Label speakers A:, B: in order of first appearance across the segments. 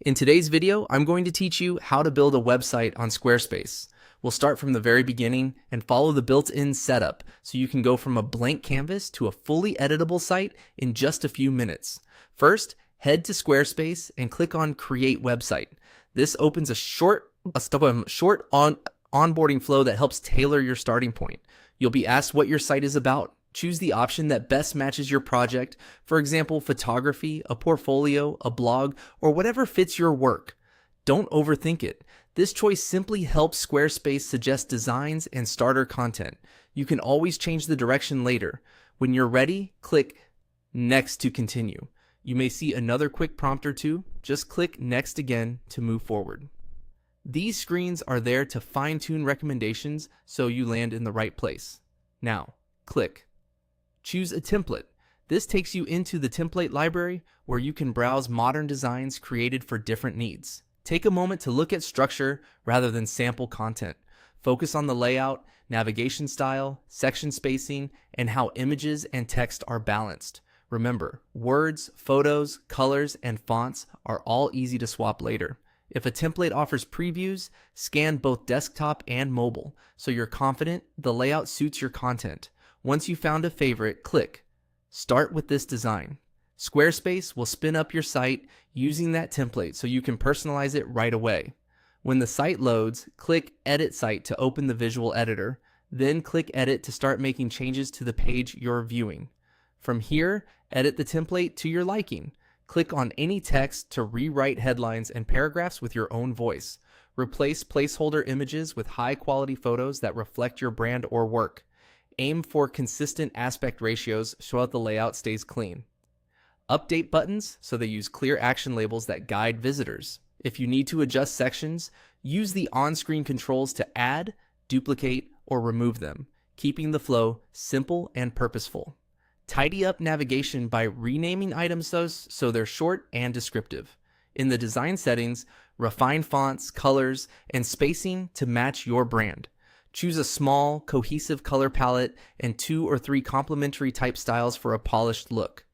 A: In today's video, I'm going to teach you how to build a website on Squarespace. We'll start from the very beginning and follow the built-in setup so you can go from a blank canvas to a fully editable site in just a few minutes. First, head to Squarespace and click on Create Website. This opens a short onboarding flow that helps tailor your starting point. You'll be asked what your site is about. Choose the option that best matches your project, for example, photography, a portfolio, a blog, or whatever fits your work. Don't overthink it. This choice simply helps Squarespace suggest designs and starter content. You can always change the direction later. When you're ready, click Next to continue. You may see another quick prompt or two. Just click Next again to move forward. These screens are there to fine-tune recommendations so you land in the right place. Now, click. Choose a template. This takes you into the template library where you can browse modern designs created for different needs. Take a moment to look at structure rather than sample content. Focus on the layout, navigation style, section spacing, and how images and text are balanced. Remember, words, photos, colors, and fonts are all easy to swap later. If a template offers previews, scan both desktop and mobile so you're confident the layout suits your content. Once you've found a favorite, click Start with this design. Squarespace will spin up your site using that template so you can personalize it right away. When the site loads, click Edit Site to open the visual editor, then click Edit to start making changes to the page you're viewing. From here, edit the template to your liking. Click on any text to rewrite headlines and paragraphs with your own voice. Replace placeholder images with high-quality photos that reflect your brand or work. Aim for consistent aspect ratios so that the layout stays clean. Update buttons so they use clear action labels that guide visitors. If you need to adjust sections, use the on-screen controls to add, duplicate, or remove them, keeping the flow simple and purposeful. Tidy up navigation by renaming items so they're short and descriptive. In the design settings, refine fonts, colors, and spacing to match your brand. Choose a small, cohesive color palette and 2 or 3 complementary type styles for a polished look.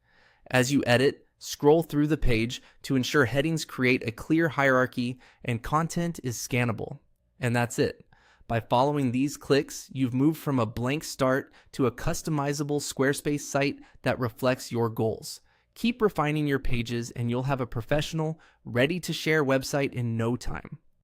A: As you edit, scroll through the page to ensure headings create a clear hierarchy and content is scannable. And that's it. By following these clicks, you've moved from a blank start to a customizable Squarespace site that reflects your goals. Keep refining your pages and you'll have a professional, ready-to-share website in no time.